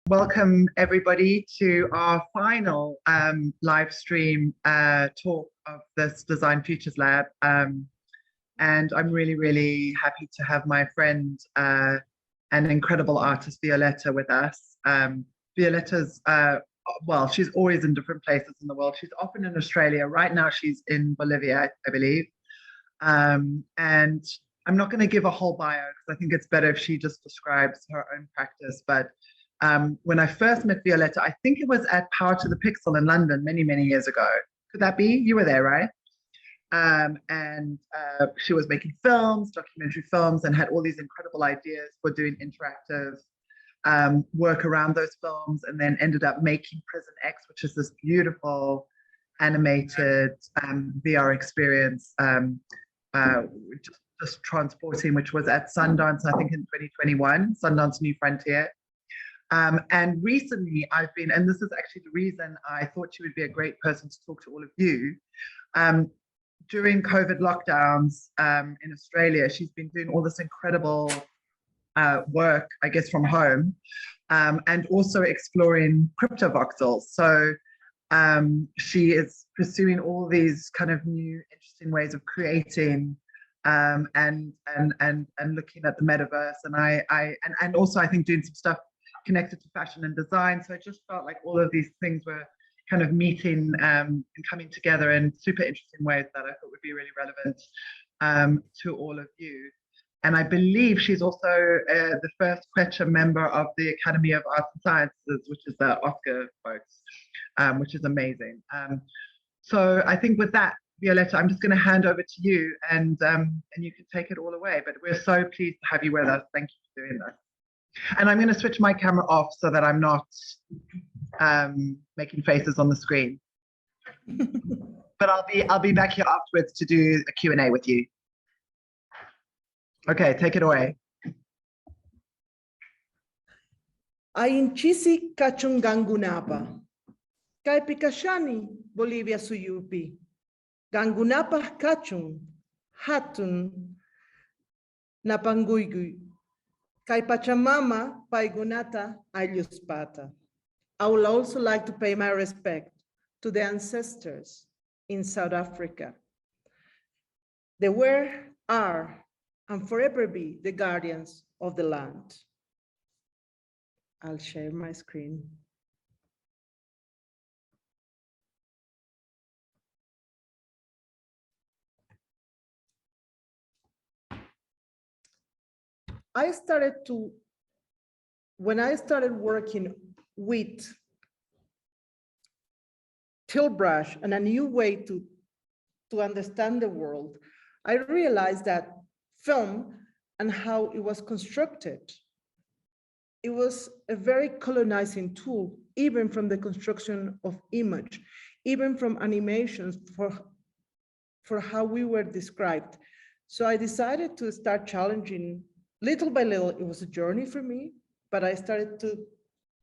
Welcome everybody to our final live stream talk of this Design Futures Lab. And I'm really happy to have my friend and incredible artist Violeta with us. Violeta's, well, she's always in different places in the world. She's often in Australia. Right now she's in Bolivia, I believe. And I'm not going to give a whole bio because I think it's better if she just describes her own practice. But when I first met Violeta, I think it was at Power to the Pixel in London many years ago. Could that be? You were there, right? She was making films, documentary films, and had all these incredible ideas for doing interactive work around those films, and then ended up making Prison X, which is this beautiful animated VR experience, just transporting, which was at Sundance, I think in 2021, Sundance New Frontier. And recently I've been, and this is actually the reason I thought she would be a great person to talk to all of you. During COVID lockdowns in Australia, she's been doing all this incredible work, I guess, from home, and also exploring Cryptovoxels. So she is pursuing all these kind of new, interesting ways of creating and looking at the metaverse, and also I think doing some stuff connected to fashion and design. So I just felt like all of these things were kind of meeting and coming together in super interesting ways that I thought would be really relevant to all of you. And I believe she's also the first Quechua member of the Academy of Arts and Sciences, which is the Oscar folks, which is amazing. So I think with that, Violeta, I'm just going to hand over to you, and you can take it all away. But we're so pleased to have you with us. Thank you for doing this. And I'm going to switch my camera off so that I'm not making faces on the screen. But I'll be back here afterwards to do a Q&A with you. Okay, take it away. Ainchisi kachungangunapa. Kai pikashani Bolivia suyupi. Gangunapa kachun hatun napanguyguy. Kai Pachamama Paigunata Ayuspata. I would also like to pay my respect to the ancestors in South Africa. They were, are, and forever be the guardians of the land. I'll share my screen. When I started working with tilt brush and a new way to understand the world, I realized that film and how it was constructed, it was a very colonizing tool, even from the construction of image, even from animations for how we were described. So I decided to start challenging. Little by little, it was a journey for me, but I started to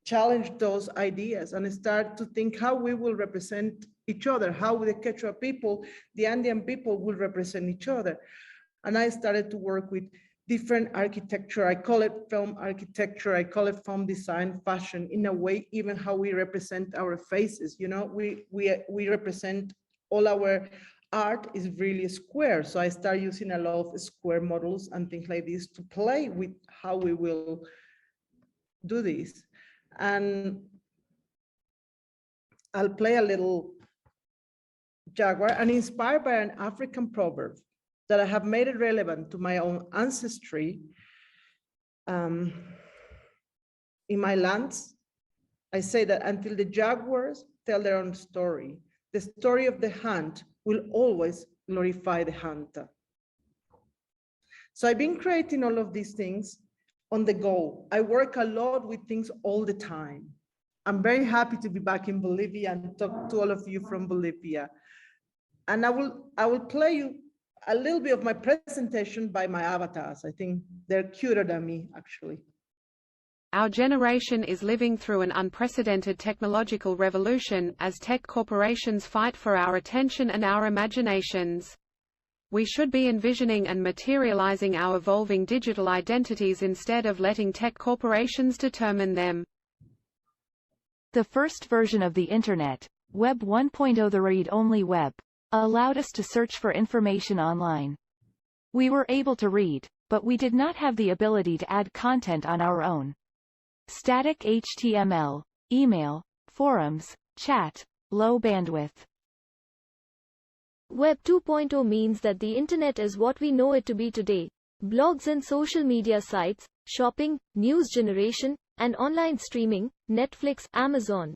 challenge those ideas and start to think how we will represent each other, how the Quechua people, the Andean people will represent each other. And I started to work with different architecture. I call it film architecture, I call it film design, fashion, in a way, even how we represent our faces. You know, we represent all our art is really square. So I start using a lot of square models and things like this to play with how we will do this. And I'll play a little Jaguar, and inspired by an African proverb that I have made it relevant to my own ancestry. In my lands, I say that until the jaguars tell their own story, the story of the hunt will always glorify the hunter. So I've been creating all of these things on the go. I work a lot with things all the time. I'm very happy to be back in Bolivia and talk to all of you from Bolivia. And I will play you a little bit of my presentation by my avatars. I think they're cuter than me, actually. Our generation is living through an unprecedented technological revolution, as tech corporations fight for our attention and our imaginations. We should be envisioning and materializing our evolving digital identities instead of letting tech corporations determine them. The first version of the Internet, Web 1.0, the read-only web, allowed us to search for information online. We were able to read, but we did not have the ability to add content on our own. Static HTML, email, forums, chat, low bandwidth. Web 2.0 means that the Internet is what we know it to be today. Blogs and social media sites, shopping, news generation, and online streaming, Netflix, Amazon.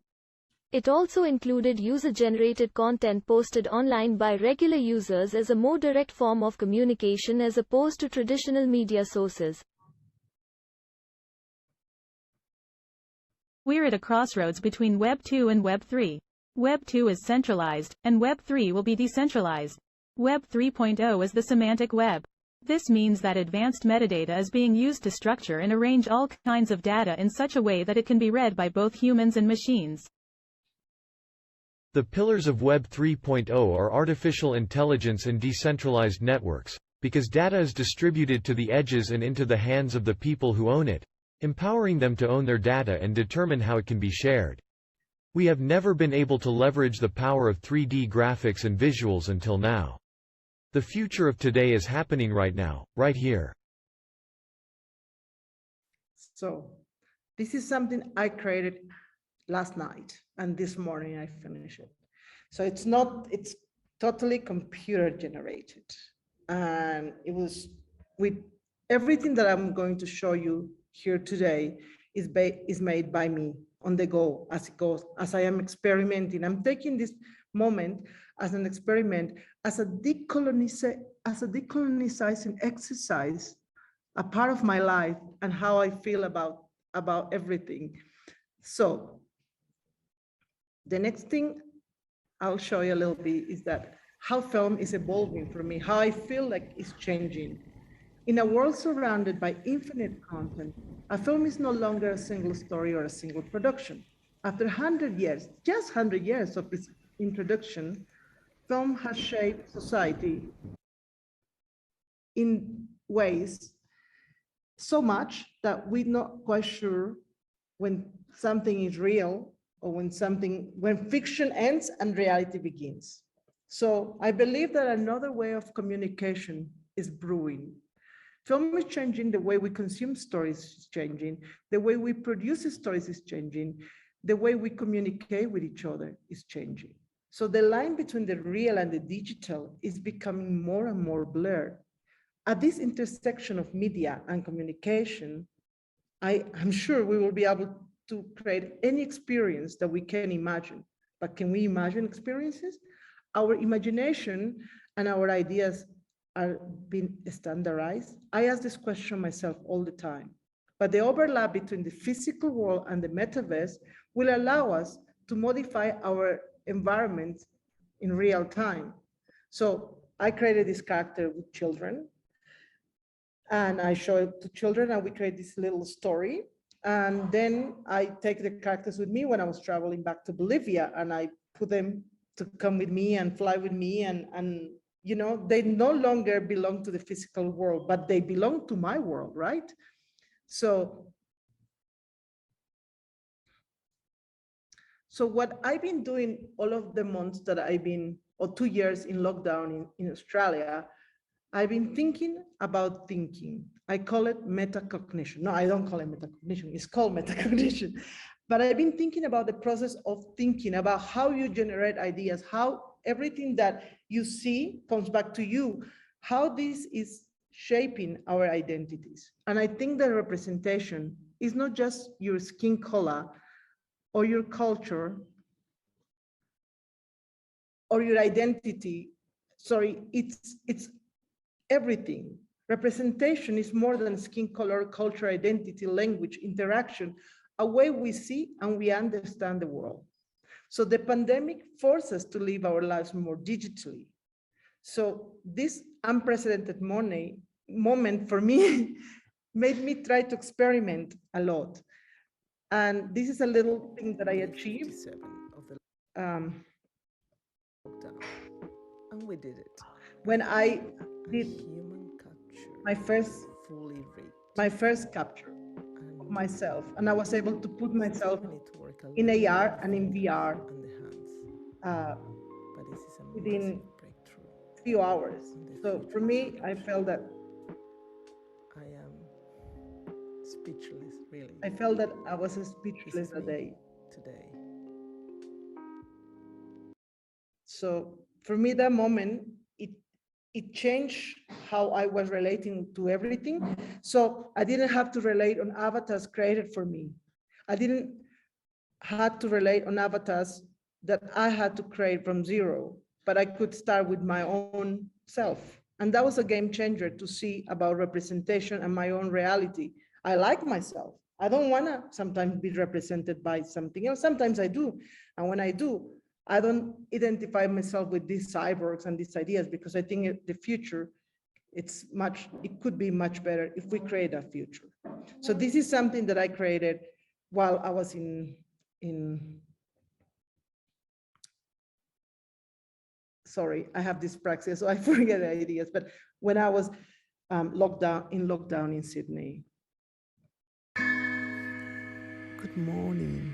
It also included user-generated content posted online by regular users as a more direct form of communication as opposed to traditional media sources. We're at a crossroads between Web 2 and Web 3. Web 2 is centralized, and Web 3 will be decentralized. Web 3.0 is the semantic web. This means that advanced metadata is being used to structure and arrange all kinds of data in such a way that it can be read by both humans and machines. The pillars of Web 3.0 are artificial intelligence and decentralized networks, because data is distributed to the edges and into the hands of the people who own it, empowering them to own their data and determine how it can be shared. We have never been able to leverage the power of 3D graphics and visuals until now. The future of today is happening right now, right here. So, this is something I created last night, and this morning I finished it. So it's totally computer generated. And it was with everything that I'm going to show you here today is made by me on the go as it goes, as I am experimenting. I'm taking this moment as an experiment, as a decolonizing exercise, a part of my life and how I feel about everything. So the next thing I'll show you a little bit is that how film is evolving for me, how I feel like it's changing. In a world surrounded by infinite content, a film is no longer a single story or a single production. After 100 years, just 100 years of its introduction, film has shaped society in ways so much that we're not quite sure when something is real or when fiction ends and reality begins. So I believe that another way of communication is brewing. Film is changing, the way we consume stories is changing, the way we produce stories is changing, the way we communicate with each other is changing. So the line between the real and the digital is becoming more and more blurred. At this intersection of media and communication, I'm sure we will be able to create any experience that we can imagine. But can we imagine experiences? Our imagination and our ideas are being standardized. I ask this question myself all the time. But the overlap between the physical world and the metaverse will allow us to modify our environment in real time. So I created this character with children, and I show it to children, and we create this little story. And then I take the characters with me when I was traveling back to Bolivia, and I put them to come with me and fly with me, and you know, they no longer belong to the physical world, but they belong to my world, right? So what I've been doing all of the months that I've been, or 2 years in lockdown in Australia, I've been thinking about thinking. I call it metacognition. No, I don't call it metacognition. It's called metacognition. But I've been thinking about the process of thinking, about how you generate ideas, how everything that you see comes back to you, how this is shaping our identities. And I think that representation is not just your skin color or your culture or your identity. Sorry, it's everything. Representation is more than skin color, culture, identity, language, interaction, a way we see and we understand the world. So the pandemic forced us to live our lives more digitally. So this unprecedented moment for me made me try to experiment a lot. And this is a little thing that I achieved. And we did it. When I did my first capture. myself, and I was able to put myself in AR and in VR within few hours. So for me, I felt that I am speechless, really. I felt that I was speechless that day. Today. So for me, that moment, it changed how I was relating to everything. So I didn't have to relate on avatars created for me. I didn't have to relate on avatars that I had to create from zero, but I could start with my own self. And that was a game changer to see about representation and my own reality. I like myself. I don't want to sometimes be represented by something else. Sometimes I do. And when I do, I don't identify myself with these cyborgs and these ideas, because I think the future, it could be much better if we create a future. So this is something that I created while I was sorry, I have dyspraxia, so I forget the ideas, but when I was lockdown in Sydney. Good morning.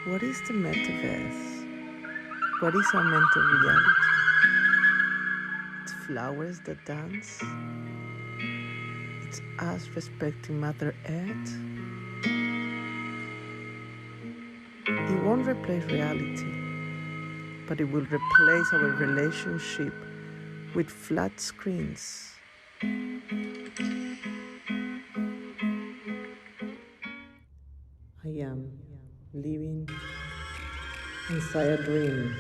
What is the metaverse? What is augmented reality? It's flowers that dance. It's us respecting Mother Earth. It won't replace reality, but it will replace our relationship with flat screens. I am living inside a dream.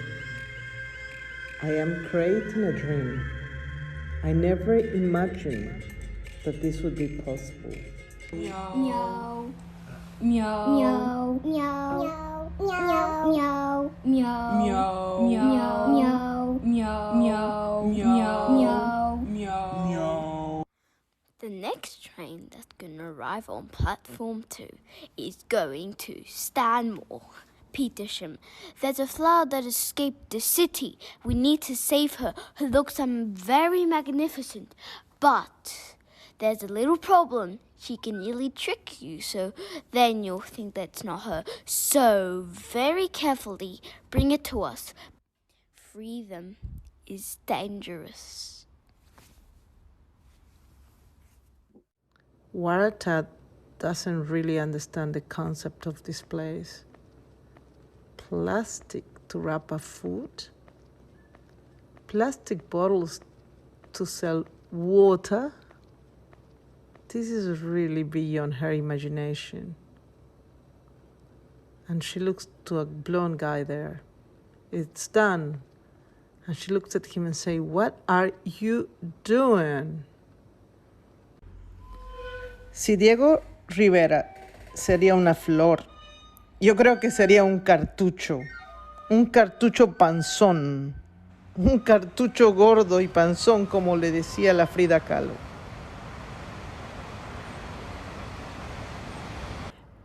I am creating a dream. I never imagined that this would be possible. Meow. Meow. Meow. Meow. Meow. Meow. Meow. Meow. Meow. Meow. Meow. Meow. The next train that's gonna arrive on platform 2 is going to Stanmore. Petersham. There's a flower that escaped the city. We need to save her. Her looks are very magnificent, but there's a little problem. She can easily trick you, so then you'll think that's not her. So very carefully bring it to us. Freedom is dangerous. Waratah doesn't really understand the concept of this place. Plastic to wrap up food, plastic bottles to sell water. This is really beyond her imagination. And she looks to a blonde guy there. It's done. And she looks at him and says, "What are you doing?" Si Diego Rivera sería una flor, yo creo que sería un cartucho panzón, un cartucho gordo y panzón, como le decía la Frida Kahlo.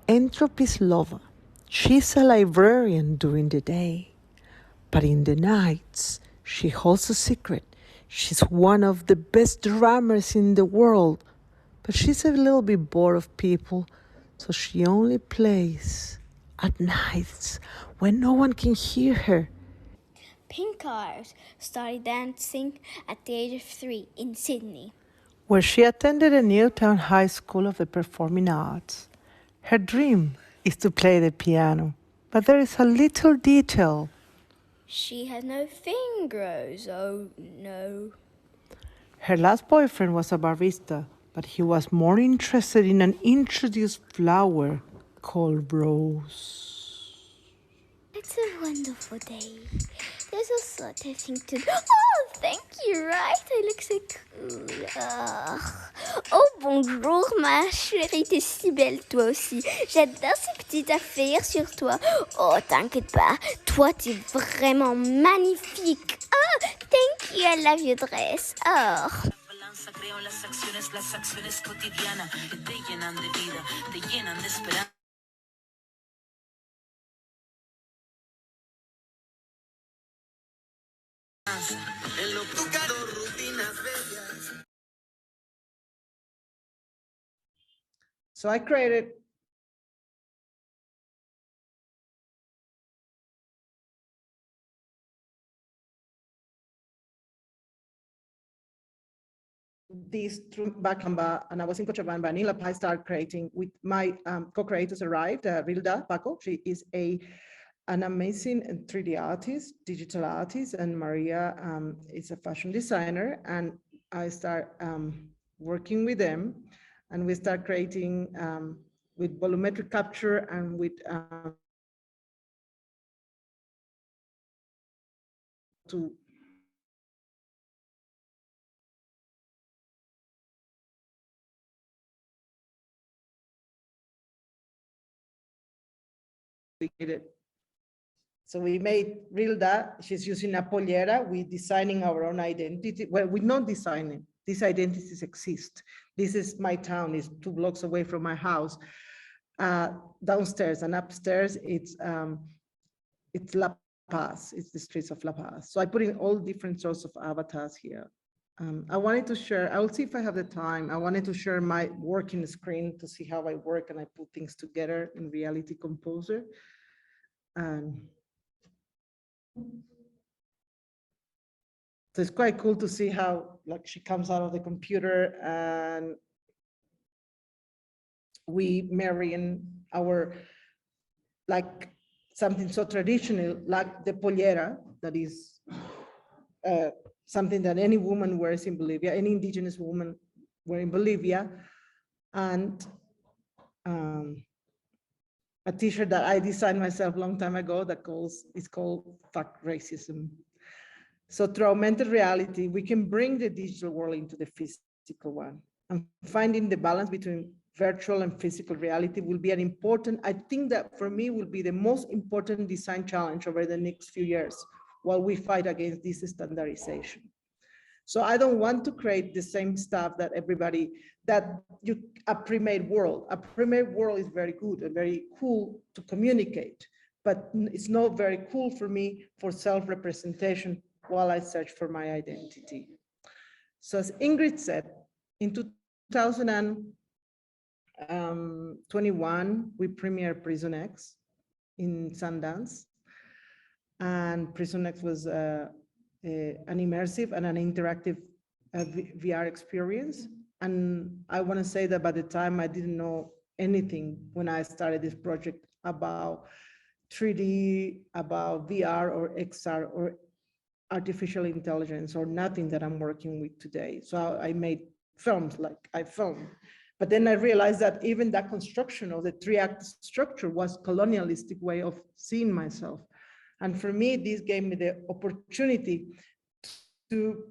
Entropy's lover. She's a librarian during the day, but in the nights, she holds a secret. She's one of the best drummers in the world, but she's a little bit bored of people, so she only plays at nights when no one can hear her. Pink Eyes started dancing at the age of 3 in Sydney, where she attended a Newtown High School of the Performing Arts. Her dream is to play the piano, but there is a little detail. She has no fingers, oh no. Her last boyfriend was a barista, but he was more interested in an introduced flower called rose. It's a wonderful day. There's a lot of things to do. Oh, thank you, right? I look so cool. Oh, bonjour, ma chérie. T'es si belle, toi aussi. J'adore ces petites affaires sur toi. Oh, t'inquiète pas. Toi, t'es vraiment magnifique. Oh, thank you. I love your dress. Oh. Creo en las acciones cotidianas te llenan de vida, te llenan de esperanza. En lo tocado rutinas bellas. So I created this through Bacamba, and I was in Cochabamba, and in La Paz I started creating with my co-creators arrived, Vilda Paco, she is an amazing 3D artist, digital artist, and Maria is a fashion designer, and I start working with them, and we start creating with volumetric capture and with to So we made Rilda, she's using a pollera, we're designing our own identity. Well, we're not designing, these identities exist. This is my town, it's 2 blocks away from my house. Downstairs and upstairs, it's La Paz, it's the streets of La Paz. So I put in all different sorts of avatars here. I wanted to share, I will see if I have the time. I wanted to share my working screen to see how I work and I put things together in Reality Composer. And so it's quite cool to see how like she comes out of the computer and we marry in our, like something so traditional, like the pollera, that is something that any woman wears in Bolivia, any indigenous woman wear in Bolivia, and a t-shirt that I designed myself a long time ago that is called Fuck Racism. So through augmented reality, we can bring the digital world into the physical one, and finding the balance between virtual and physical reality will be an important, I think that for me will be the most important design challenge over the next few years while we fight against this standardization. So I don't want to create the same stuff that everybody, a pre-made world. A pre-made world is very good and very cool to communicate, but it's not very cool for me for self-representation while I search for my identity. So as Ingrid said, in 2021, we premiered Prison X in Sundance. And Prison X was an immersive and an interactive VR experience. And I want to say that by the time I didn't know anything when I started this project about 3D, about VR or XR or artificial intelligence or nothing that I'm working with today. So I made films, like I filmed. But then I realized that even that construction of the 3-act structure was colonialistic way of seeing myself. And for me, this gave me the opportunity to,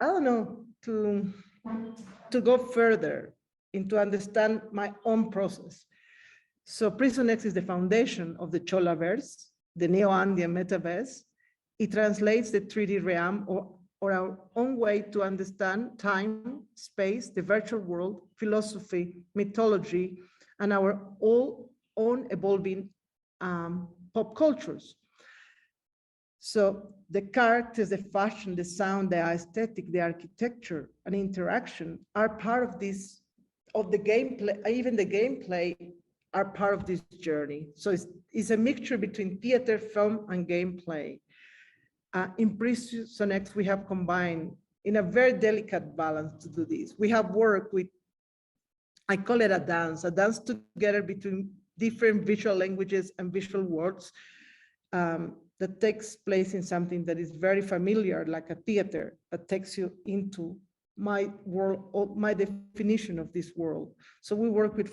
I don't know, to go further and to understand my own process. So Prison X is the foundation of the Cholaverse, the Neo-Andean metaverse. It translates the 3D realm or our own way to understand time, space, the virtual world, philosophy, mythology, and our all own evolving pop cultures. So the characters, the fashion, the sound, the aesthetic, the architecture, and interaction are part of this, of the gameplay, even the gameplay are part of this journey. So it's a mixture between theater, film, and gameplay. In Prison X, we have combined in a very delicate balance to do this. We have worked with, I call it a dance together between different visual languages and visual words that takes place in something that is very familiar, like a theater, that takes you into my world, or my definition of this world. So we work with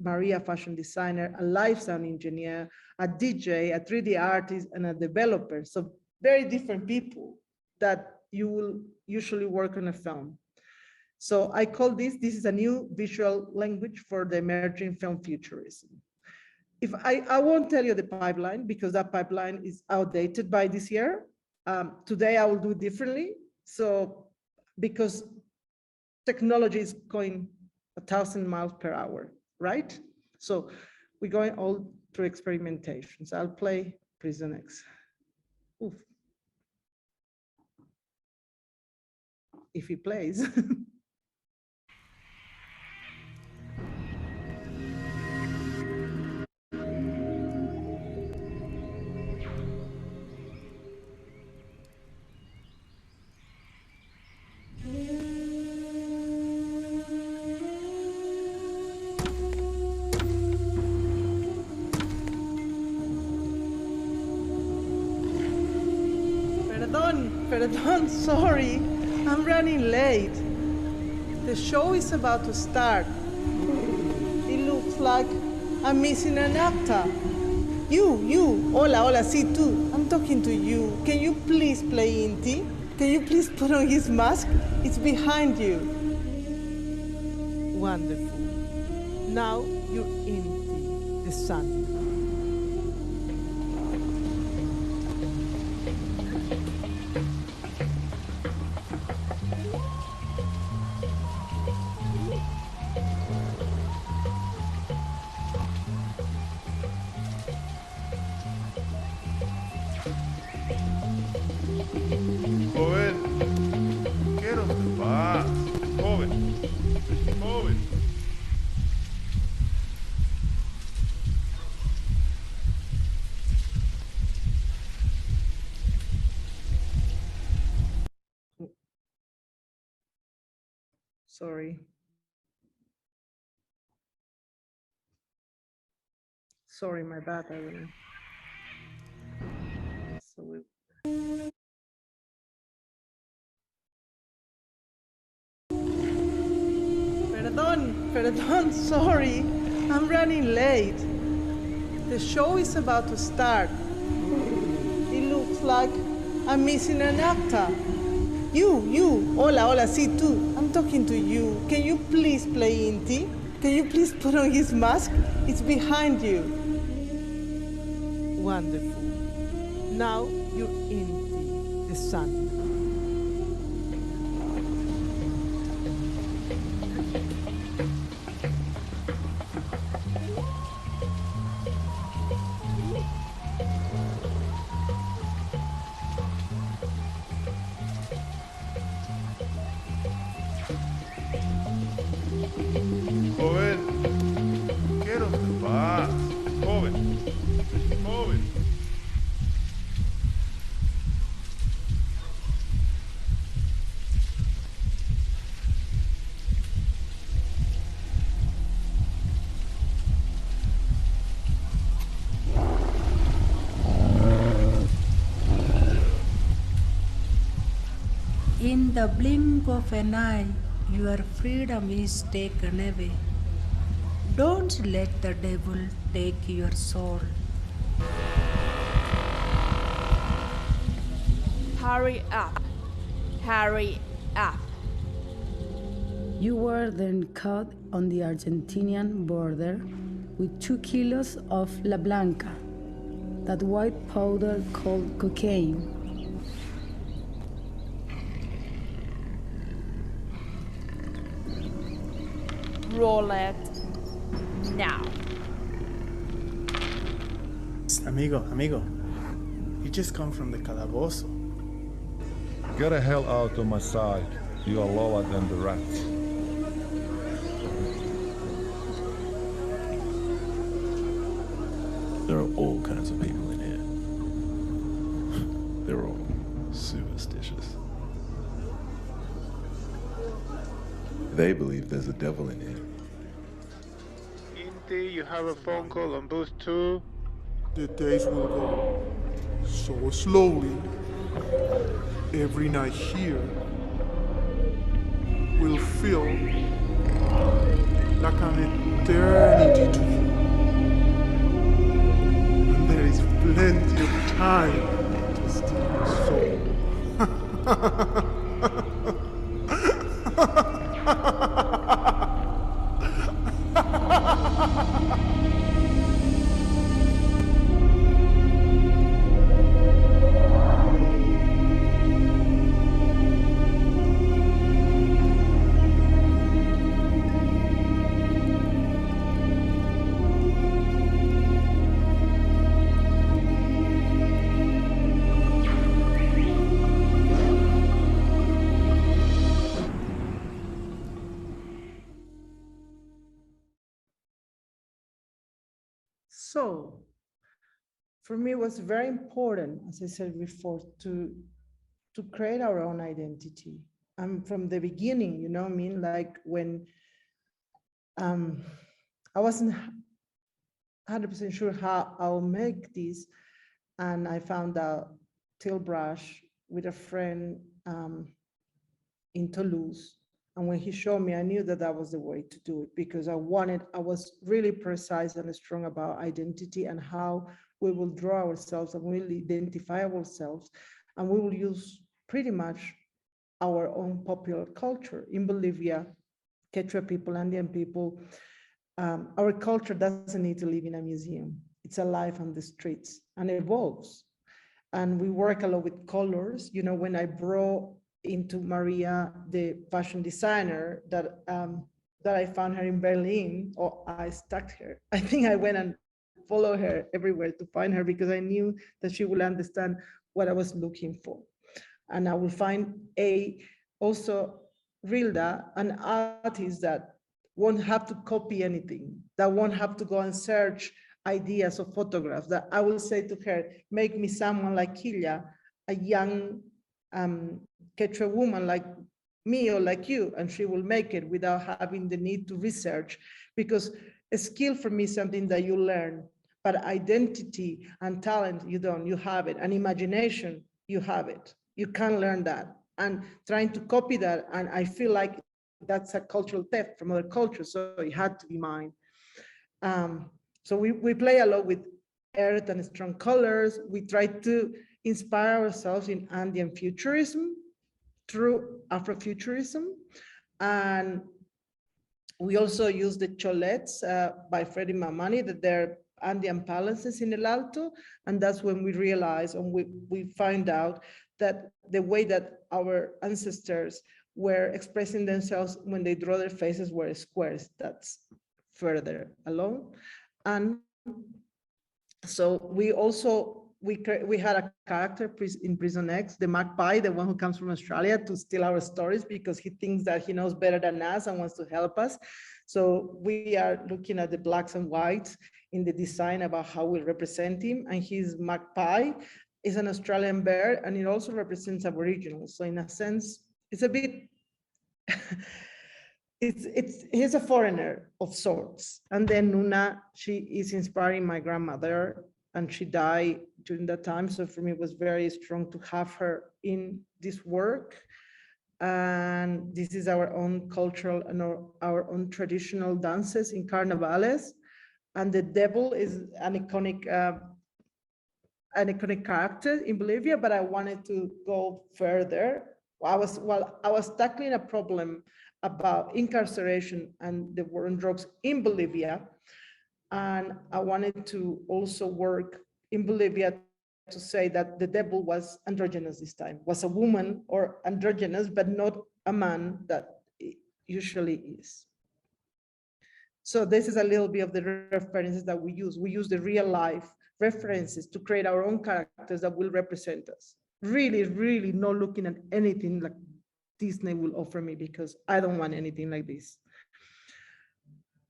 Maria, fashion designer, a live sound engineer, a DJ, a 3D artist, and a developer. So very different people that you will usually work on a film. So I call this is a new visual language for the emerging film futurism. If I won't tell you the pipeline because that pipeline is outdated by this year. Today I will do it differently. So because technology is going 1,000 miles per hour, right? So we're going all through experimentation. So I'll play Prison X. Oof. If he plays. Perdón, sorry. I'm running late. The show is about to start. It looks like I'm missing an actor. You, hola, sí, tú. I'm talking to you. Can you please play Inti? Can you please put on his mask? It's behind you. Wonderful. Now you're Inti, the sun. Joven, ¿qué no te pasa? Joven, joven. Sorry. Sorry, my bad. I don't know. So Perdón, sorry. I'm running late. The show is about to start. It looks like I'm missing an actor. You, hola, sí, tú. I'm talking to you. Can you please play Inti? Can you please put on his mask? It's behind you. Wonderful. Now you're Inti, the sun. Joven, ¿qué no te pasa? Joven, joven. In the blink of an eye, your freedom is taken away. Don't let the devil take your soul. Hurry up. Hurry up. You were then caught on the Argentinian border with 2 kilos of La Blanca, that white powder called cocaine. Roll it. Now. Amigo, you just come from the calabozo. Get the hell out of my sight. You are lower than the rats. There are all kinds of people in here. They're all superstitious. They believe there's a devil in here. Inti, you have a phone call on booth 2. The days will go so slowly. Every night here will feel like an eternity to you. And there is plenty of time to steal your soul. So, for me, it was very important, as I said before, to create our own identity. From the beginning, you know what I mean? Like when I wasn't 100% sure how I'll make this, and I found out Tilbrush with a friend in Toulouse. And when he showed me, I knew that that was the way to do it, because I was really precise and strong about identity and how we will draw ourselves and we'll identify ourselves, and we will use pretty much our own popular culture. In Bolivia, Quechua people, Andean people, our culture doesn't need to live in a museum. It's alive on the streets and evolves. And we work a lot with colors. You know, when I brought into Maria, the fashion designer that I found her in Berlin, or I stalked her. I think I went and followed her everywhere to find her, because I knew that she would understand what I was looking for. And I will find also Rilda, an artist that won't have to copy anything, that won't have to go and search ideas or photographs, that I will say to her, make me someone like Killa, a young Quechua woman like me or like you, and she will make it without having the need to research, because a skill for me is something that you learn, but identity and talent, you don't, you have it, and imagination, you have it. You can't learn that. And trying to copy that, and I feel like that's a cultural theft from other cultures, so it had to be mine. So we play a lot with earth and strong colors. We try to inspire ourselves in Andean futurism through Afrofuturism. And we also use the cholets by Freddy Mamani, that they're Andean palaces in El Alto. And that's when we realize, and we find out that the way that our ancestors were expressing themselves when they draw their faces were squares. That's further along. And so we also, we had a character in Prison X, the magpie, the one who comes from Australia to steal our stories, because he thinks that he knows better than us and wants to help us. So we are looking at the blacks and whites in the design about how we represent him. And his magpie is an Australian bird, and it also represents Aboriginals. So in a sense, it's a bit, he's a foreigner of sorts. And then Nuna, she is inspiring my grandmother, and she died during that time. So for me, it was very strong to have her in this work. And this is our own cultural and our own traditional dances in carnavales. And the devil is an iconic character in Bolivia, but I wanted to go further. I was tackling a problem about incarceration and the war on drugs in Bolivia. And I wanted to also work in Bolivia to say that the devil was androgynous this time, was a woman or androgynous, but not a man that it usually is. So this is a little bit of the references that we use. We use the real life references to create our own characters that will represent us. Really, really not looking at anything like Disney will offer me, because I don't want anything like this.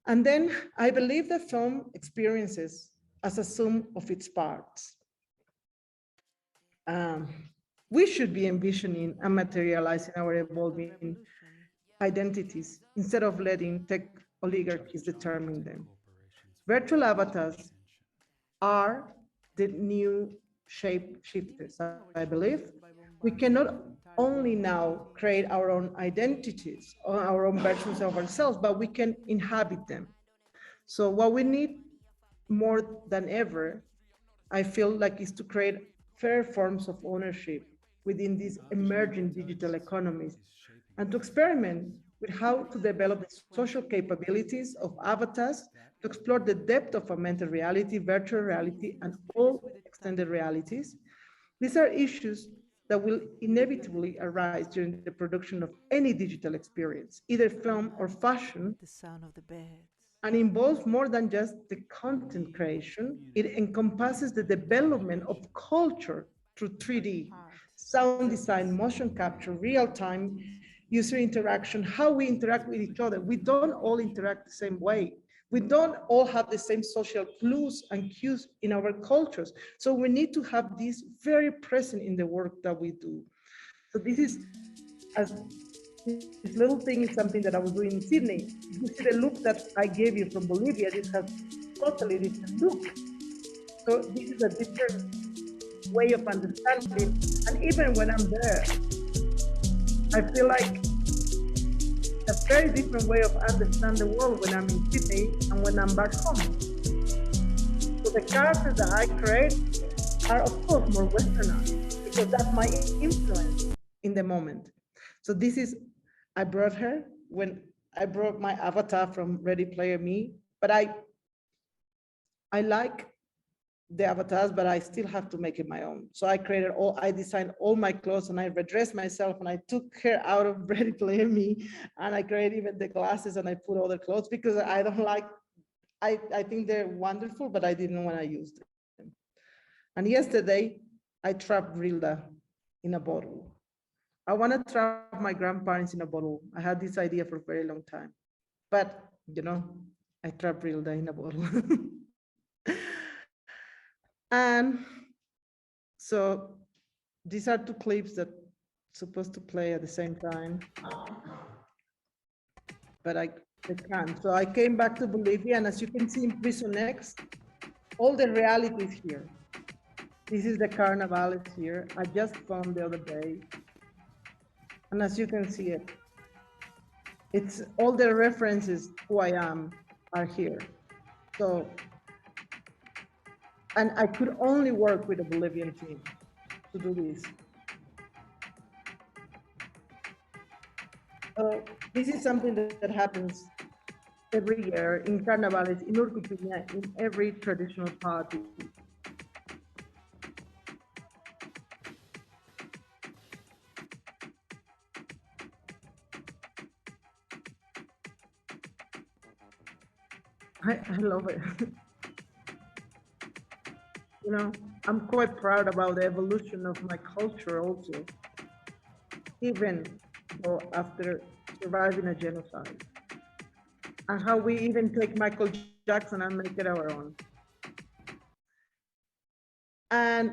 And then I believe the film experiences as a sum of its parts. We should be envisioning and materializing our evolving identities instead of letting tech oligarchies determine them. Virtual avatars are the new shape shifters, I believe. We cannot only now create our own identities or our own versions of ourselves, but we can inhabit them. So what we need more than ever, I feel like, is to create fair forms of ownership within these emerging digital economies, and to experiment with how to develop the social capabilities of avatars to explore the depth of augmented reality, virtual reality, and all extended realities. These are issues that will inevitably arise during the production of any digital experience, either film or fashion. The sound of the birds. And involves more than just the content creation. It encompasses the development of culture through 3D, sound design, motion capture, real-time user interaction, how we interact with each other. We don't all interact the same way. We don't all have the same social clues and cues in our cultures. So we need to have this very present in the work that we do. So this is, this little thing is something that I was doing in Sydney. You see the look that I gave you from Bolivia, this has totally different look. So this is a different way of understanding. And even when I'm there, I feel like a very different way of understanding the world when I'm in Sydney and when I'm back home. So the characters that I create are of course more Westernized because that's my influence in the moment. So this is, I brought her when I brought my avatar from Ready Player Me, but I like the avatars, but I still have to make it my own. So I designed all my clothes and I redressed myself and I took her out of Ready Player Me and I created even the glasses and I put other clothes because I don't like, I think they're wonderful, but I didn't want to use them. And yesterday I trapped Rilda in a bottle. I want to trap my grandparents in a bottle. I had this idea for a very long time, but you know, I trapped Rilda in a bottle. And so these are two clips that supposed to play at the same time, but I can't. So I came back to Bolivia, and as you can see in Prison X, all the reality is here. This is the carnival here. I just found the other day. And as you can see it's all the references who I am are here. So, and I could only work with a Bolivian team to do this. This is something that happens every year in carnivals, in Urcupiña, in every traditional party. I love it. You know, I'm quite proud about the evolution of my culture also, even though after surviving a genocide, and how we even take Michael Jackson and make it our own. And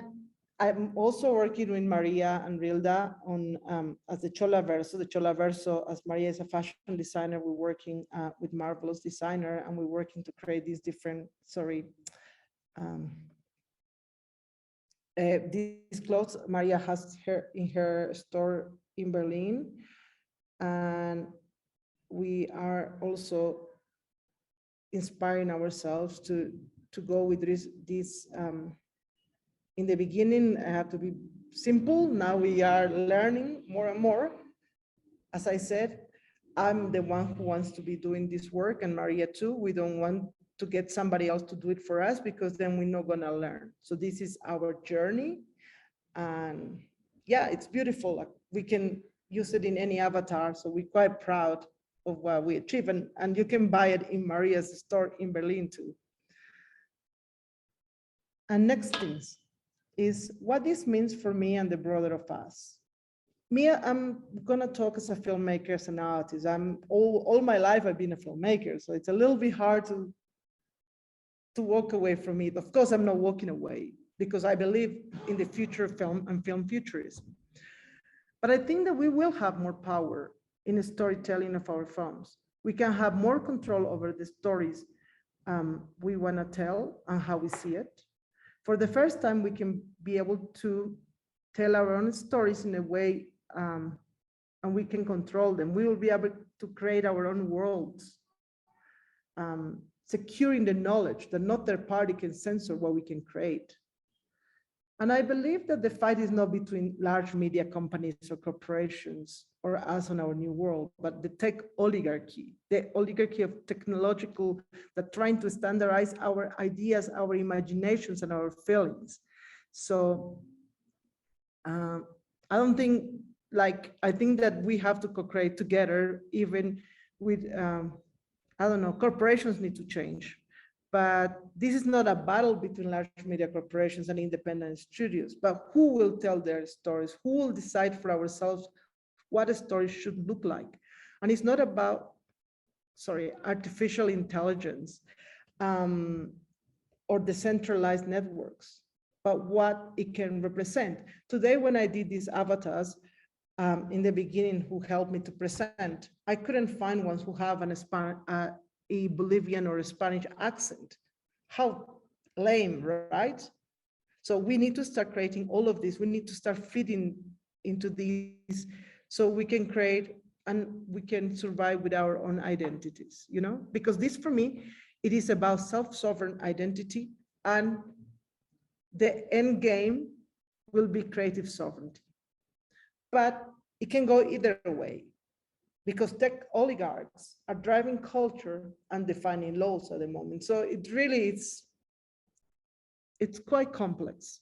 I'm also working with Maria and Rilda on as the Chola Verso. The Chola Verso, as Maria is a fashion designer, we're working with Marvelous Designer, and we're working to create these different, these clothes Maria has in her store in Berlin. And we are also inspiring ourselves to go with this in the beginning, I had to be simple. Now we are learning more and more. As I said, I'm the one who wants to be doing this work, and Maria too. We don't want to get somebody else to do it for us because then we're not gonna learn. So this is our journey. And yeah, it's beautiful. We can use it in any avatar. So we're quite proud of what we achieve. And you can buy it in Maria's store in Berlin too. And next things is what this means for me and the brother of us. Me, I'm gonna talk as a filmmaker, as an artist. I'm all my life I've been a filmmaker, so it's a little bit hard to walk away from it. Of course, I'm not walking away because I believe in the future of film and film futurism. But I think that we will have more power in the storytelling of our films. We can have more control over the stories we wanna tell and how we see it. For the first time, we can be able to tell our own stories in a way, and we can control them. We will be able to create our own worlds, securing the knowledge that not third party can censor what we can create. And I believe that the fight is not between large media companies or corporations or us on our new world, but the tech oligarchy, the oligarchy of technological, that trying to standardize our ideas, our imaginations, and our feelings. So I don't think, I think that we have to co-create together, even with, I don't know, corporations need to change. But this is not a battle between large media corporations and independent studios, but who will tell their stories? Who will decide for ourselves what a story should look like? And it's not about, artificial intelligence or decentralized networks, but what it can represent. Today, when I did these avatars, in the beginning, who helped me to present, I couldn't find ones who have a Bolivian or a Spanish accent. How lame, right? So we need to start creating all of this. We need to start feeding into these so we can create and we can survive with our own identities, you know? Because this, for me, it is about self-sovereign identity, and the end game will be creative sovereignty. But it can go either way, because tech oligarchs are driving culture and defining laws at the moment. So it really, it's quite complex,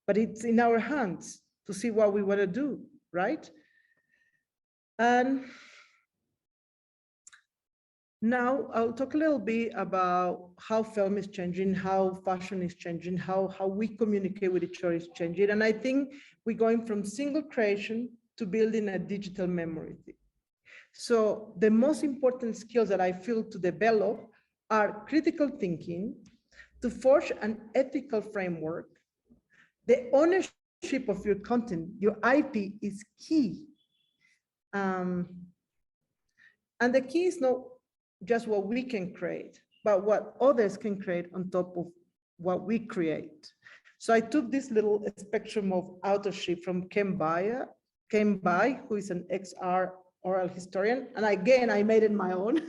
but it's in our hands to see what we want to do, right? And now I'll talk a little bit about how film is changing, how fashion is changing, how we communicate with each other is changing. And I think we're going from single creation to building a digital memory. So the most important skills that I feel to develop are critical thinking, to forge an ethical framework. The ownership of your content, your IP, is key. And the key is not just what we can create, but what others can create on top of what we create. So I took this little spectrum of authorship from Ken Bai, who is an XR oral historian, and again, I made it my own.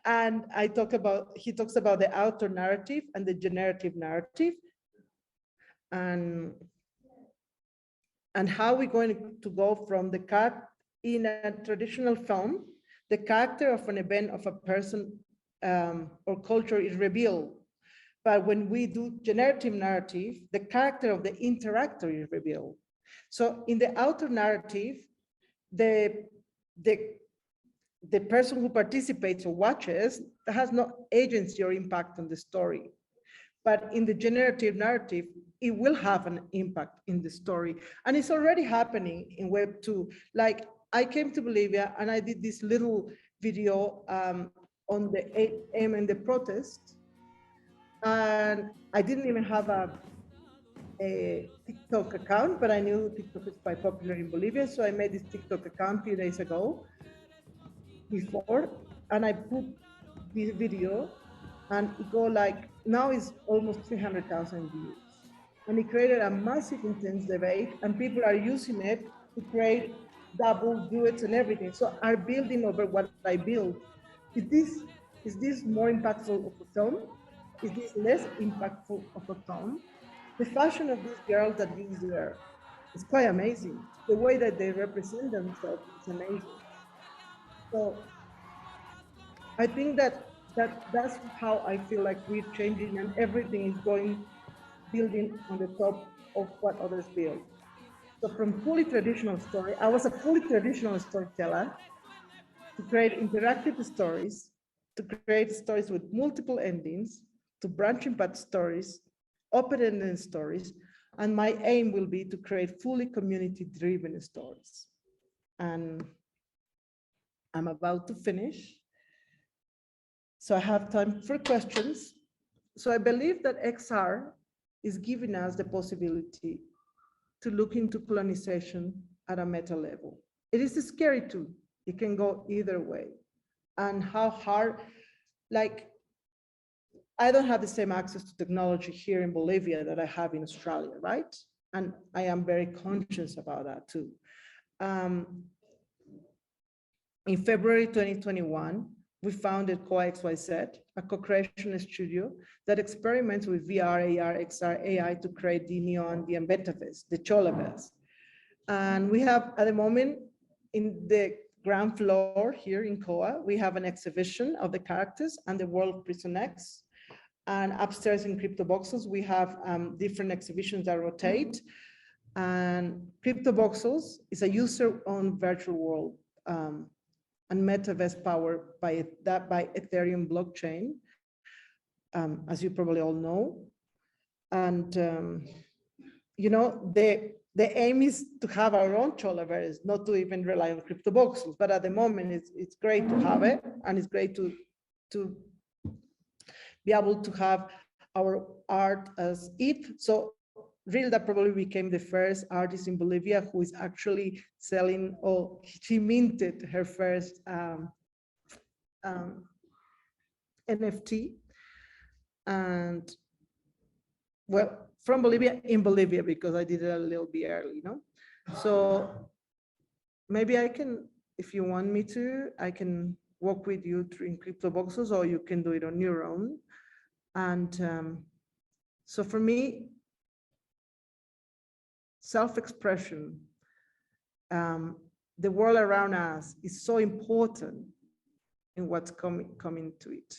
And he talks about the author narrative and the generative narrative, and how we're going to go from the cat in a traditional film, the character of an event of a person or culture is revealed. But when we do generative narrative, the character of the interactor is revealed. So in the author narrative, the person who participates or watches has no agency or impact on the story. But in the generative narrative, it will have an impact in the story. And it's already happening in Web 2. Like, I came to Bolivia and I did this little video on the 8M and the protest. And I didn't even have a TikTok account, but I knew TikTok is quite popular in Bolivia. So I made this TikTok account a few days ago before, and I put this video, and it go like, now it's almost 300,000 views. And it created a massive, intense debate, and people are using it to create double duets and everything. So are building over what I build. Is this more impactful of a film? Is this less impactful of a film? The fashion of these girls that use there is quite amazing. The way that they represent themselves is amazing. So I think that's how I feel like we're changing, and everything is building on the top of what others build. So from fully traditional story, I was a fully traditional storyteller, to create interactive stories, to create stories with multiple endings, to branching path stories, open-ended stories, and my aim will be to create fully community-driven stories. And I'm about to finish, so I have time for questions. So I believe that XR is giving us the possibility to look into colonization at a meta level. It is scary too. It can go either way. And how hard, like, I don't have the same access to technology here in Bolivia that I have in Australia, right? And I am very conscious about that too. In February 2021, we founded CoXYZ, a co-creation studio that experiments with VR, AR, XR, AI to create the neon, the metaverse, the cholaverse. And we have, at the moment, in the ground floor here in COA, we have an exhibition of the characters and the world of Prison X. And upstairs in Cryptovoxels, we have different exhibitions that rotate. And Cryptovoxels is a user-owned virtual world and metaverse powered by Ethereum blockchain, as you probably all know. And you know, the aim is to have our own cholaverse, not to even rely on Cryptovoxels. But at the moment, it's great to have it, and it's great to be able to have our art as it. So Rilda probably became the first artist in Bolivia who is actually selling, or she minted her first NFT. And well, from Bolivia in Bolivia, because I did it a little bit early, So maybe I can, if you want me to, I can walk with you through in Cryptovoxels, or you can do it on your own. And so for me, self-expression, the world around us is so important in what's coming to it.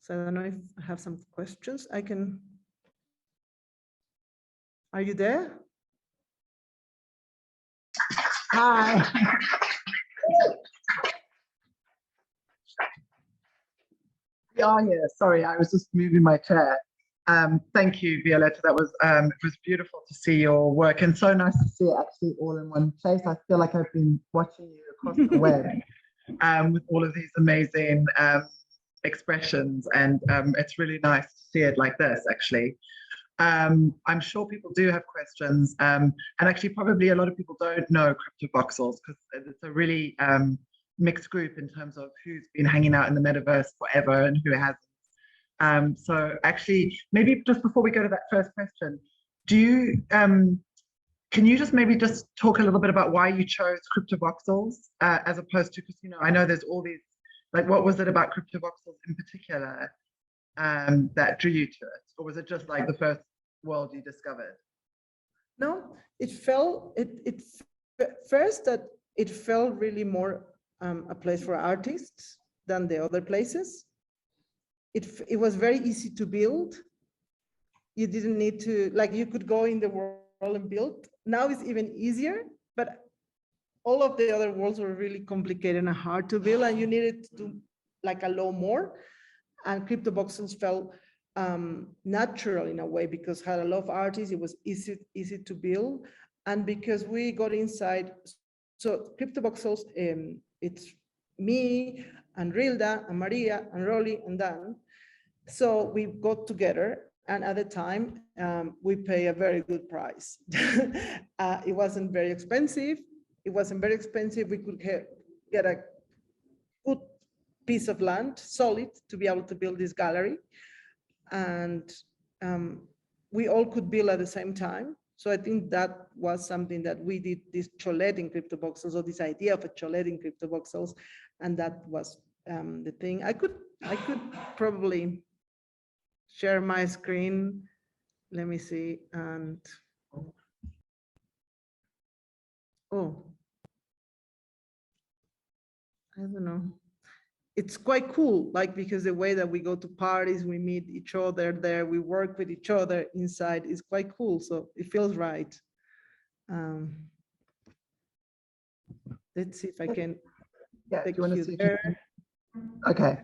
So I don't know if I have some questions. I can. Are you there? Hi. We are here. Sorry, I was just moving my chair. Thank you, Violeta. That was it was beautiful to see your work, and so nice to see it actually all in one place. I feel like I've been watching you across the web with all of these amazing expressions, and it's really nice to see it like this, actually. I'm sure people do have questions, and actually probably a lot of people don't know Cryptovoxels because it's a really mixed group in terms of who's been hanging out in the metaverse forever and who hasn't. So actually, maybe just before we go to that first question, do you can you just maybe just talk a little bit about why you chose Cryptovoxels as opposed to, because I know there's all these, like, what was it about Cryptovoxels in particular that drew you to it, or was it just like the first world you discovered? No, it felt first that it felt really more a place for artists than the other places. It was very easy to build. You didn't need to, like, you could go in the world and build. Now it's even easier, but all of the other worlds were really complicated and hard to build, and you needed to do like a lot more. And Cryptovoxels felt natural in a way because it had a lot of artists. It was easy to build, and because we got inside. So Cryptovoxels, it's me and Rilda and Maria and Rolly and Dan. So we got together, and at the time we pay a very good price. It wasn't very expensive. It wasn't very expensive. We could get a good piece of land, solid, to be able to build this gallery. And we all could build at the same time. So I think that was something that we did, this cholet in Cryptovoxels, or this idea of a cholet in Cryptovoxels. And that was the thing. I could probably share my screen. Let me see. And oh, I don't know. It's quite cool, like, because the way that we go to parties, we meet each other there, we work with each other inside is quite cool. So it feels right. Let's see if I can. Yeah, do you want to see there? Okay.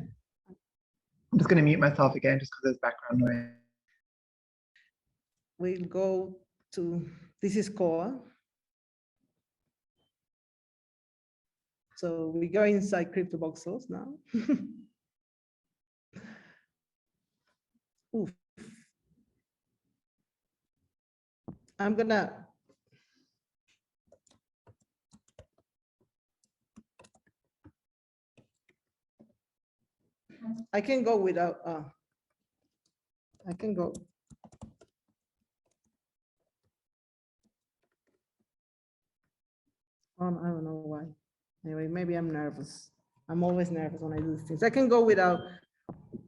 I'm just going to mute myself again just because there's background noise. We'll go to, this is Koa. So we go inside Cryptovoxels now. Oof. I'm gonna. I can go without. I can go. I don't know why. Anyway, maybe I'm nervous. I'm always nervous when I do things. I can go without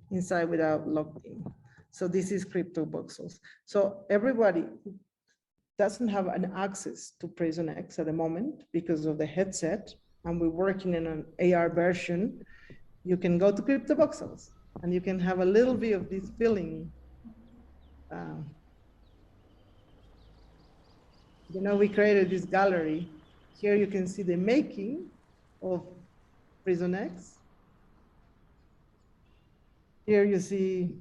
inside without logging. So this is Cryptovoxels. So everybody who doesn't have an access to Prison X at the moment because of the headset, and we're working in an AR version, you can go to Cryptovoxels and you can have a little bit of this feeling. We created this gallery. Here you can see the making of Prison X. Here you see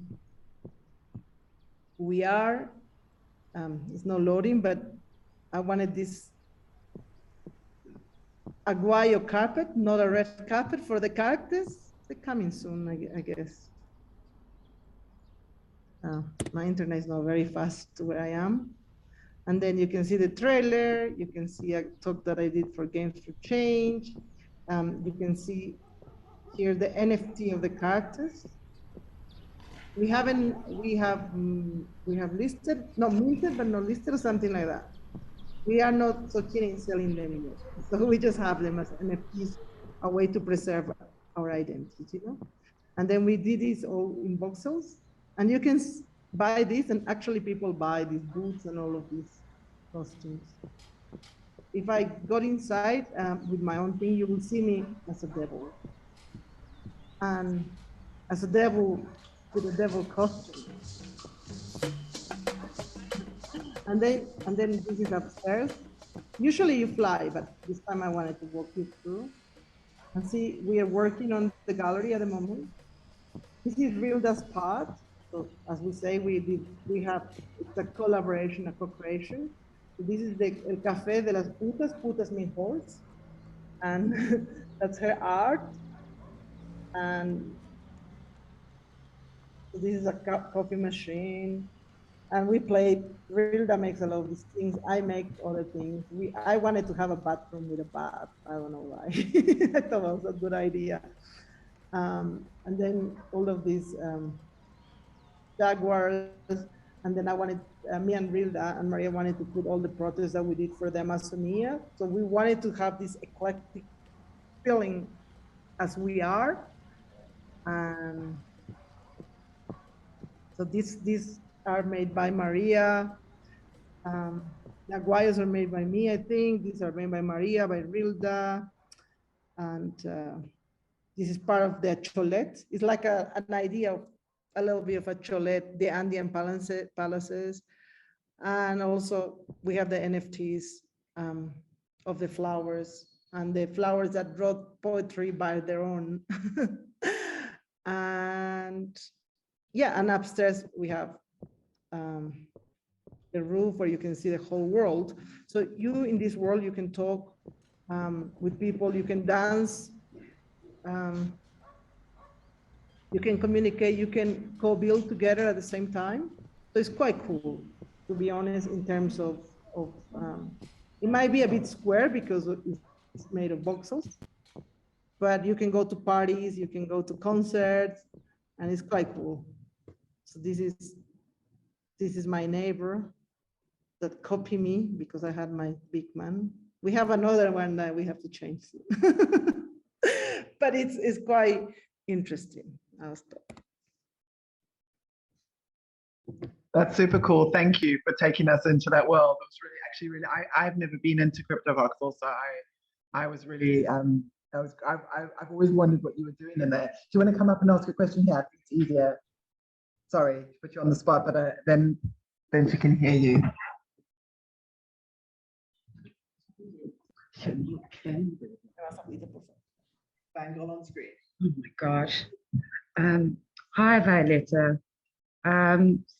we are. It's not loading, but I wanted this aguayo carpet, not a red carpet for the characters. They're coming soon, I guess. My internet is not very fast to where I am. And then you can see the trailer. You can see a talk that I did for Games for Change. You can see here the NFT of the characters. We have listed, not minted, but not listed or something like that. We are not so keen in selling them yet. So we just have them as NFTs, a way to preserve our identity, you know? And then we did this all in voxels, and you can buy this, and actually people buy these boots and all of these costumes. If I got inside with my own thing, you will see me as a devil. And as a devil with a devil costume. And then this is upstairs. Usually you fly, but this time I wanted to walk you through. And see, we are working on the gallery at the moment. This is Rilda's part. So as we say, it's a collaboration, a co-creation. So this is El Café de las Putas. Putas mean horse. And that's her art. And so this is a coffee machine. And we play, Rilda makes a lot of these things. I make other things. I wanted to have a bathroom with a bath. I don't know why. I thought it was a good idea. And then all of these Jaguars. And then I wanted, me and Rilda and Maria wanted to put all the protests that we did for the Amazonia. So we wanted to have this eclectic feeling as we are. And so these are made by Maria. Jaguars are made by me, I think. These are made by Maria, by Rilda. And this is part of the Cholet. It's like an idea of a little bit of a Cholet, the Andean palaces. And also we have the NFTs of the flowers, and the flowers that wrote poetry by their own. And yeah, and upstairs we have the roof where you can see the whole world. So you in this world, you can talk with people, you can dance, you can communicate, you can co-build together at the same time. So it's quite cool, to be honest, in terms of it might be a bit square because it's made of voxels, but you can go to parties, you can go to concerts, and it's quite cool. So this is my neighbor that copied me because I had my big man. We have another one that we have to change. But it's quite interesting. I'll stop. That's super cool. Thank you for taking us into that world. It was really, I've never been into Cryptovoxels, so I was really, I've always wondered what you were doing in there. Do you want to come up and ask a question here? I think it's easier. Sorry to put you on the spot, but then she can hear you. Fangle on screen. Oh my gosh. Hi, Violeta.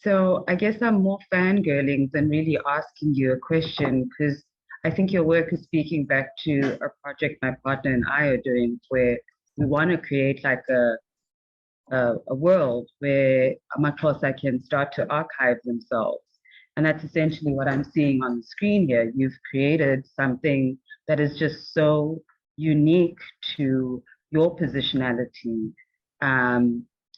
So I guess I'm more fangirling than really asking you a question, because I think your work is speaking back to a project my partner and I are doing, where we want to create like a world where Maklosa can start to archive themselves. And that's essentially what I'm seeing on the screen here. You've created something that is just so unique to your positionality,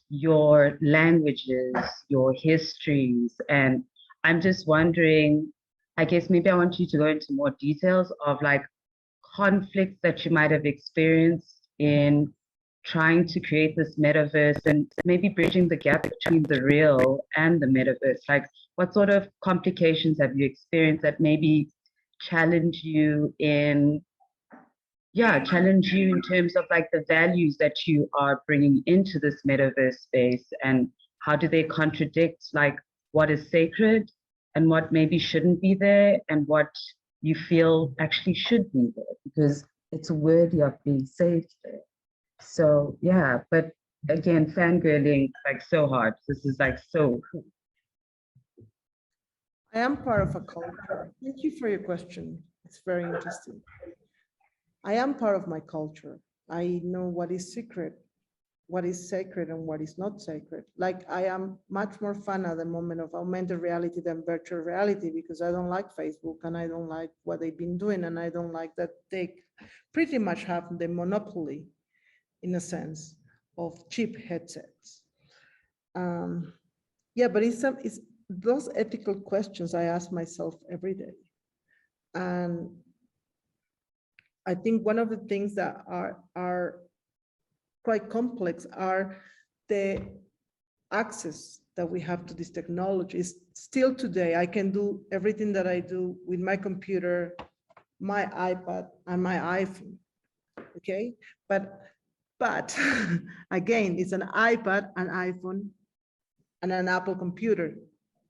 your languages, your histories. And I'm just wondering, I guess maybe I want you to go into more details of like conflicts that you might have experienced in trying to create this metaverse, and maybe bridging the gap between the real and the metaverse. Like, what sort of complications have you experienced that maybe challenge you in terms of like the values that you are bringing into this metaverse space, and how do they contradict like what is sacred and what maybe shouldn't be there, and what you feel actually should be there because it's worthy of being saved there. So yeah, but again, fangirling like so hard. This is like so cool. I am part of a culture. Thank you for your question. It's very interesting. I am part of my culture. I know what is secret, what is sacred and what is not sacred. Like, I am much more fan at the moment of augmented reality than virtual reality, because I don't like Facebook and I don't like what they've been doing, and I don't like that they pretty much have the monopoly, in a sense, of cheap headsets. Yeah, but it's those ethical questions I ask myself every day. And I think one of the things that are quite complex are the access that we have to these technologies. Still today, I can do everything that I do with my computer, my iPad, and my iPhone, okay? But again, it's an iPad, an iPhone, and an Apple computer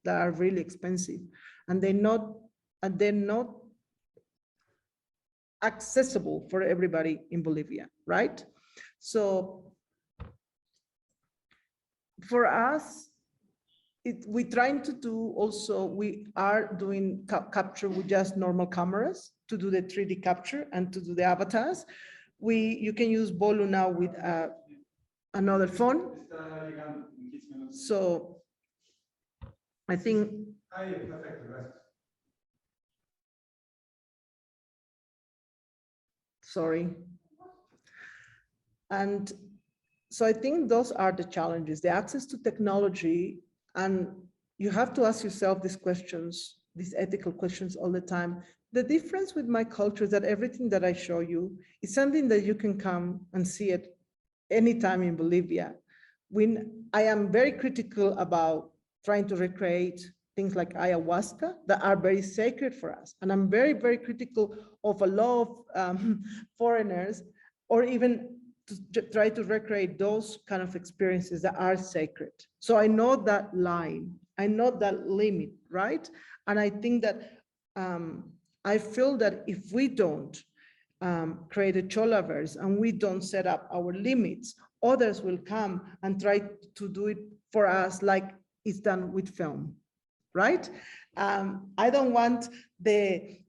that are really expensive, and they're not accessible for everybody in Bolivia, right? So for us, we're trying to do also, we are doing capture with just normal cameras to do the 3D capture and to do the avatars. You can use Bolu now with another phone. So I think sorry. And so I think those are the challenges, the access to technology, and you have to ask yourself these questions, these ethical questions all the time. The difference with my culture is that everything that I show you is something that you can come and see it anytime in Bolivia. When I am very critical about trying to recreate things like ayahuasca that are very sacred for us. And I'm very, very critical of a lot of foreigners, or even to try to recreate those kind of experiences that are sacred. So I know that line, I know that limit, right? And I think that I feel that if we don't create a Cholaverse and we don't set up our limits, others will come and try to do it for us like it's done with film, right? I don't want the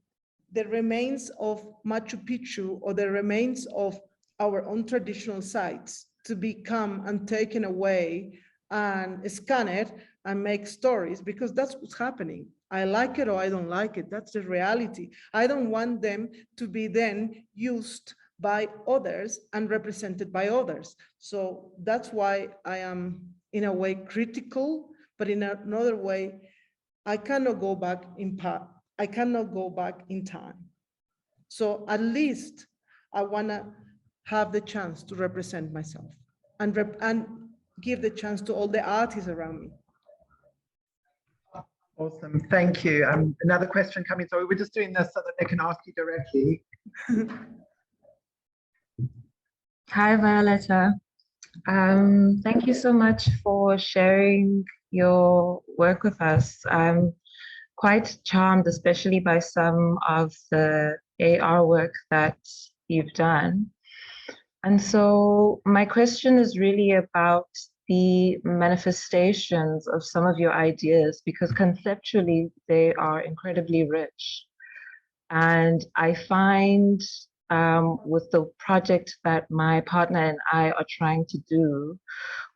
remains of Machu Picchu or the remains of our own traditional sites to become and taken away and scan it and make stories, because that's what's happening. I like it or I don't like it. That's the reality. I don't want them to be then used by others and represented by others. So that's why I am in a way critical, but in another way, I cannot go back in time. So at least I wanna have the chance to represent myself and give the chance to all the artists around me. Awesome, thank you. Another question coming, so we're just doing this so that they can ask you directly. Hi, Violeta. Thank you so much for sharing your work with us. I'm quite charmed, especially by some of the AR work that you've done. And so my question is really about the manifestations of some of your ideas, because conceptually they are incredibly rich. And I find with the project that my partner and I are trying to do,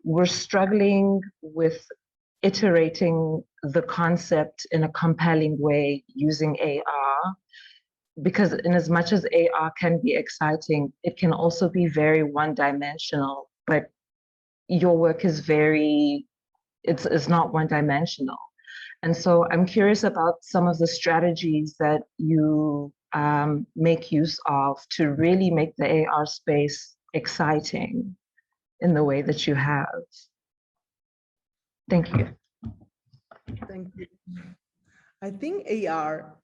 we're struggling with iterating the concept in a compelling way using AR. Because in as much as AR can be exciting, it can also be very one-dimensional, but your work is it's not one-dimensional. And so I'm curious about some of the strategies that you make use of to really make the AR space exciting in the way that you have. Thank you. Thank you. I think AR,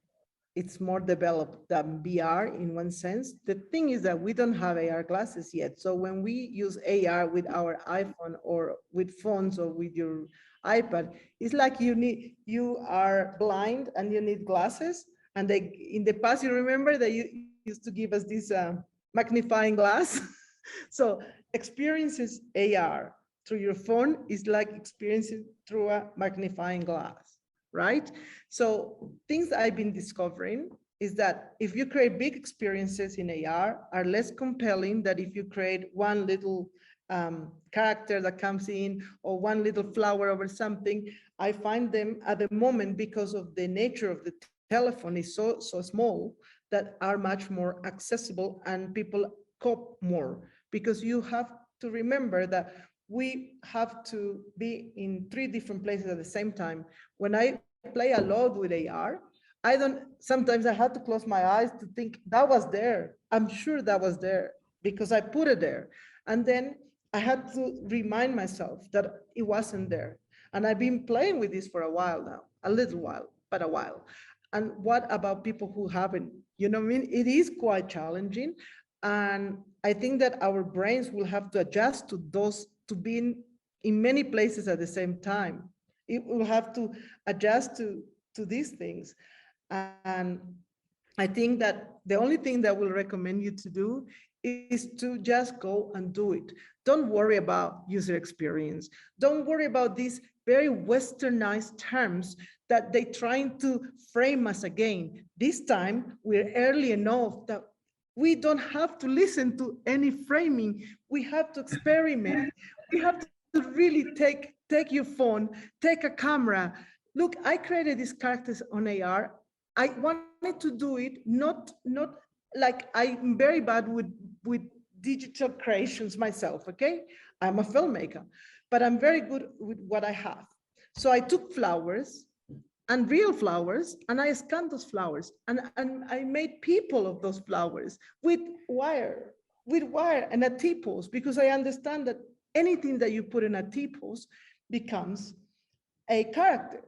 it's more developed than VR in one sense. The thing is that we don't have AR glasses yet. So when we use AR with our iPhone or with phones or with your iPad, it's like you are blind and you need glasses. And in the past, you remember that you used to give us this magnifying glass. So experiences AR through your phone is like experiencing through a magnifying glass, right? So things I've been discovering is that if you create big experiences in AR are less compelling than if you create one little character that comes in or one little flower over something. I find them at the moment, because of the nature of the telephone is so small, that are much more accessible and people cope more, because you have to remember that we have to be in 3 different places at the same time. When I play a lot with AR, sometimes I had to close my eyes to think that was there. I'm sure that was there because I put it there. And then I had to remind myself that it wasn't there. And I've been playing with this for a while now, a little while, but a while. And what about people who haven't? You know what I mean? It is quite challenging. And I think that our brains will have to adjust to those, to being in many places at the same time. It will have to adjust to these things. And I think that the only thing that we'll recommend you to do is to just go and do it. Don't worry about user experience. Don't worry about these very westernized terms that they're trying to frame us again. This time, we're early enough that we don't have to listen to any framing. We have to experiment. We have to really take your phone, take a camera. Look, I created these characters on AR. I wanted to do it, not like I'm very bad with digital creations myself, okay? I'm a filmmaker, but I'm very good with what I have. So I took flowers and real flowers, and I scanned those flowers, and I made people of those flowers with wire and a T-pose, because I understand that anything that you put in a T-pose becomes a character.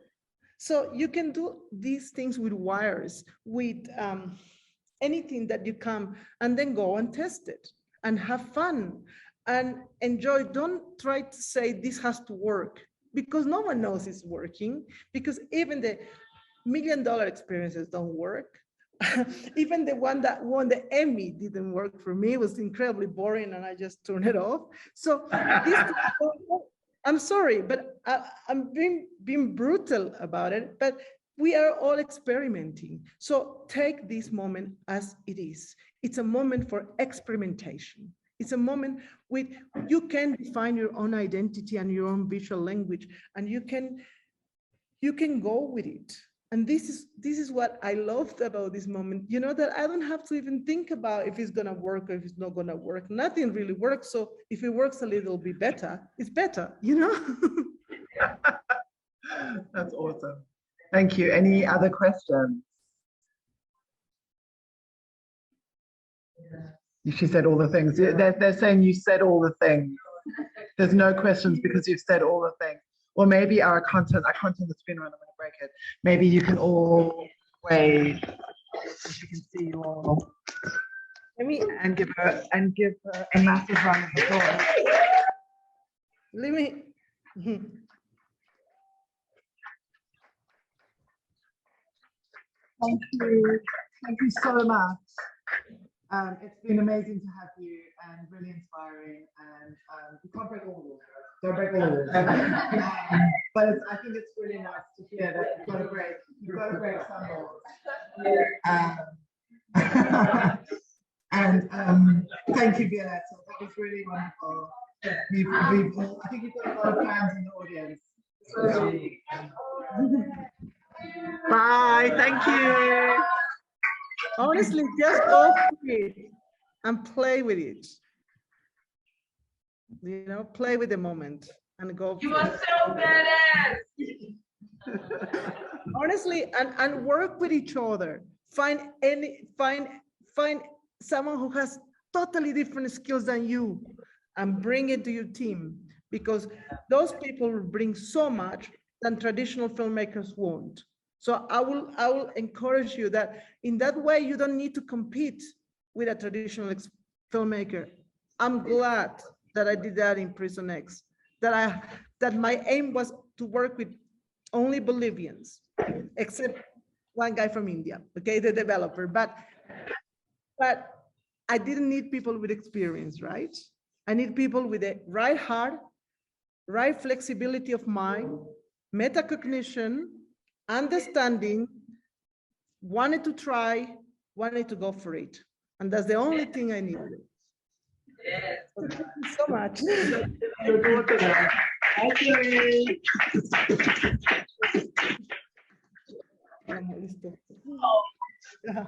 So you can do these things with wires, with anything that you come, and then go and test it and have fun and enjoy. Don't try to say this has to work, because no one knows it's working, because even the $1 million experiences don't work. Even the one that won the Emmy didn't work for me. It was incredibly boring and I just turned it off. So this, I'm sorry, but I'm being brutal about it, but we are all experimenting. So take this moment as it is. It's a moment for experimentation. It's a moment with, you can define your own identity and your own visual language, and you can go with it. And this is what I loved about this moment, you know, that I don't have to even think about if it's gonna work or if it's not gonna work. Nothing really works. So if it works a little bit better, it's better, you know? That's awesome. Thank you. Any other questions? She said all the things. They're saying you said all the things. There's no questions because you've said all the things. Or maybe our content, I can't turn the screen around, I'm gonna break it. Maybe you can all wave, so you can see you all. And give her a massive round of applause. Let me. Thank you so much. It's been amazing to have you and really inspiring, and you can't break all the rules. Don't break all the rules. But I think it's really nice to hear that you've got to break some rules. And thank you, Violeta. That was really wonderful. I think you've got a lot of fans in the audience. Bye. Thank you. Honestly, just go for it and play with it. You know, play with the moment and go. You are so badass. Honestly, and work with each other. Find someone who has totally different skills than you and bring it to your team, because those people will bring so much than traditional filmmakers won't. So I will encourage you that in that way, you don't need to compete with a traditional filmmaker. I'm glad that I did that in Prison X, that my aim was to work with only Bolivians, except one guy from India, okay, the developer, but I didn't need people with experience, right? I need people with the right heart, right flexibility of mind, metacognition, understanding, wanted to try, wanted to go for it. And that's the only thing I needed. Yes. So thank you so much. Oh.